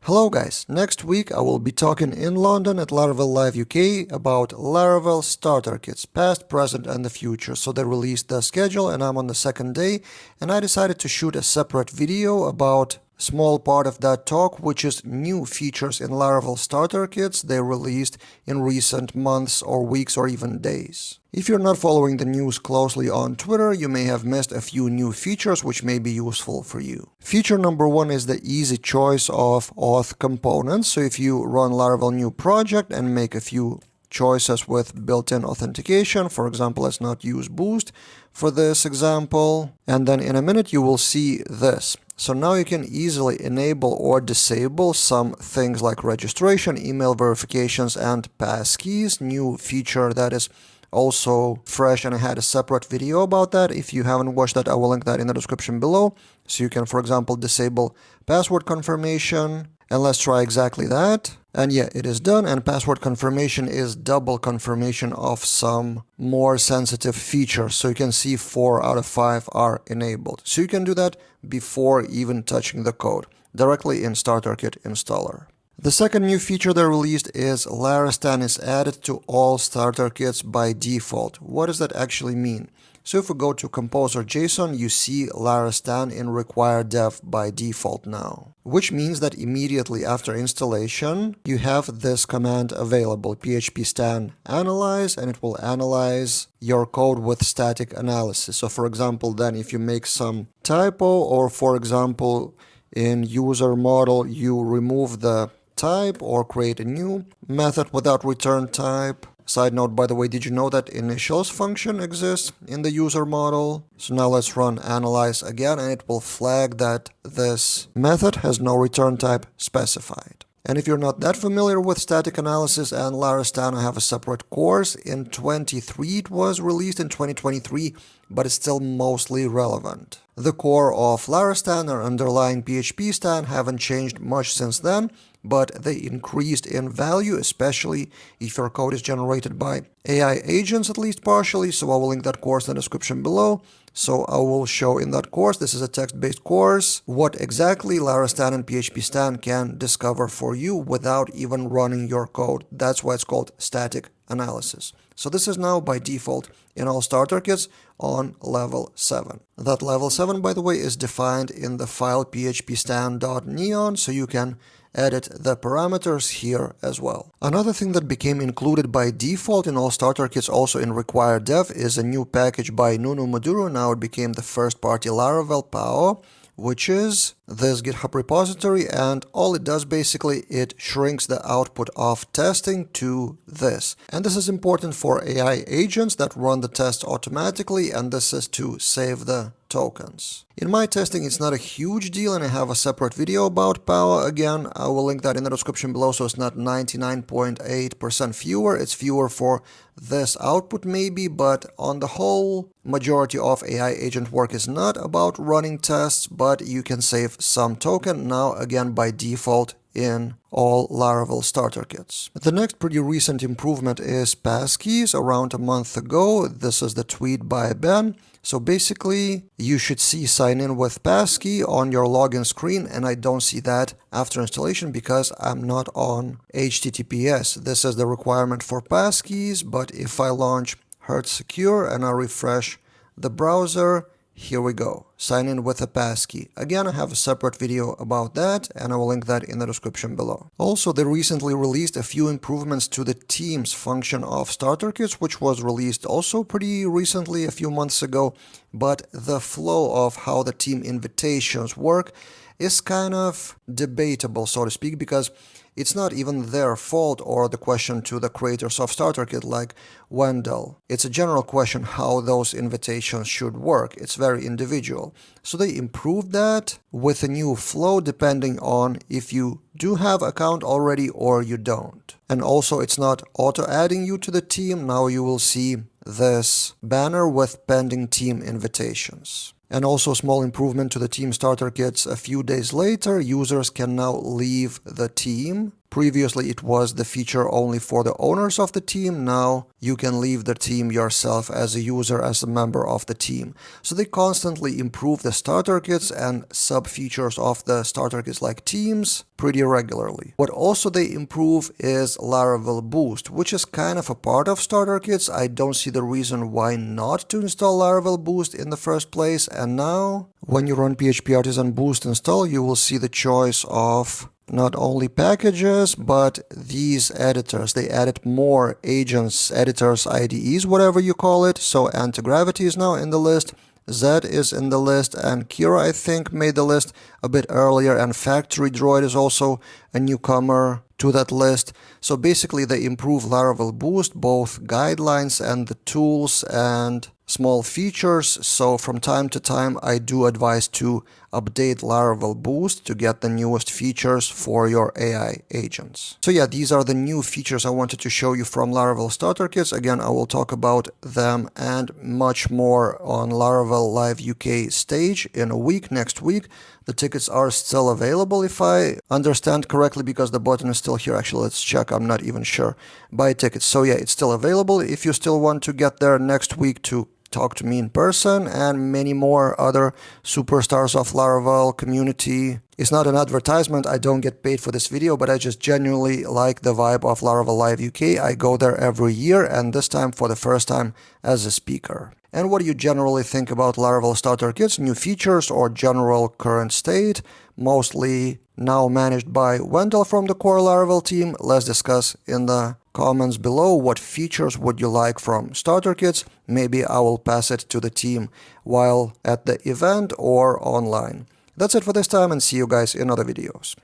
Hello guys, next week I will be talking in London at Laravel Live UK about Laravel starter kits, past, present and the future. So they released the schedule and I'm on the second day and I decided to shoot a separate video about a small part of that talk, which is new features in Laravel starter kits they released in recent months or weeks or even days. If you're not following the news closely on Twitter, you may have missed a few new features which may be useful for you. Feature number one is the easy choice of auth components. So if you run Laravel new project and make a few choices with built-in authentication, for example, let's not use Boost for this example, and then in a minute you will see this. So now you can easily enable or disable some things like registration, email verifications, and passkeys. New feature that is also fresh, and I had a separate video about that. If you haven't watched that, I will link that in the description below. So you can, for example, disable password confirmation, and let's try exactly that. And yeah, it is done, and password confirmation is double confirmation of some more sensitive features. So you can see 4 out of 5 are enabled. So you can do that before even touching the code, directly in Starter Kit installer. The second new feature they released is Larastan is added to all starter kits by default. What does that actually mean? So if we go to composer.json, you see Larastan in required dev by default now, which means that immediately after installation, you have this command available, php stan analyze, and it will analyze your code with static analysis. So for example, then if you make some typo, or for example, in user model, you remove the type or create a new method without return type. Side note, by the way, did you know that initials function exists in the user model? So now let's run analyze again, and it will flag that this method has no return type specified. And if you're not that familiar with static analysis and Larastan, I have a separate course. In 23 it was released in 2023, but it's still mostly relevant. The core of Larastan or underlying PHP stan haven't changed much since then, but they increased in value, especially if your code is generated by AI agents, at least partially. So I will link that course in the description below. So I will show in that course, this is a text-based course, what exactly Larastan and PHP stan can discover for you without even running your code. That's why it's called static analysis. So this is now by default in all starter kits on level 7. That level 7, by the way, is defined in the file phpstan.neon, so you can edit the parameters here as well. Another thing that became included by default in all starter kits, also in required dev, is a new package by Nunu Maduro. Now it became the first-party Laravel PAO, which is this GitHub repository, and all it does basically, it shrinks the output of testing to this. And this is important for AI agents that run the tests automatically, and this is to save the tokens. In my testing, it's not a huge deal, and I have a separate video about PAO. Again, I will link that in the description below, so it's not 99.8% fewer. It's fewer for this output maybe, but on the whole, majority of AI agent work is not about running tests, but you can save some token now, again, by default in all Laravel starter kits. The next pretty recent improvement is passkeys. Around a month ago, this is the tweet by Ben. So basically, you should see sign in with passkey on your login screen, and I don't see that after installation because I'm not on HTTPS. This is the requirement for passkeys, but if I launch Hertz Secure and I refresh the browser, here we go. Sign in with a passkey. Again, I have a separate video about that, and I will link that in the description below. Also, they recently released a few improvements to the teams function of starter kits, which was released also pretty recently, a few months ago. But the flow of how the team invitations work is kind of debatable, so to speak, because it's not even their fault or the question to the creators of starter kit like Wendell. It's a general question how those invitations should work. It's very individual. So they improved that with a new flow depending on if you do have account already or you don't. And also it's not auto-adding you to the team. Now you will see this banner with pending team invitations. And also a small improvement to the team starter kits. A few days later, users can now leave the team Previously, it was the feature only for the owners of the team. Now you can leave the team yourself as a user, as a member of the team. So they constantly improve the starter kits and sub-features of the starter kits like teams pretty regularly. What also they improve is Laravel Boost, which is kind of a part of starter kits. I don't see the reason why not to install Laravel Boost in the first place. And now when you run PHP Artisan Boost install, you will see the choice of not only packages, but these editors. They added more agents, editors, IDEs, whatever you call it. So anti-gravity is now in the list. Z is in the list, and Kira, I think, made the list a bit earlier, and Factory Droid is also a newcomer to that list. So basically they improve Laravel Boost, both guidelines and the tools and small features. So from time to time I do advise to update Laravel Boost to get the newest features for your AI agents. So yeah, these are the new features I wanted to show you from Laravel Starter Kits. Again, I will talk about them and much more on Laravel Live UK stage in a week, next week. The tickets are still available if I understand correctly, because the button is still here. Actually, let's check. I'm not even sure. Buy tickets. So yeah, it's still available if you still want to get there next week to talk to me in person and many more other superstars of Laravel community. It's not an advertisement. I don't get paid for this video, but I just genuinely like the vibe of Laravel Live UK. I go there every year, and this time for the first time as a speaker. And what do you generally think about Laravel Starter Kits, new features, or general current state? Mostly now managed by Wendell from the core Laravel team. Let's discuss in the comments below what features would you like from Starter Kits. Maybe I will pass it to the team while at the event or online. That's it for this time, and see you guys in other videos.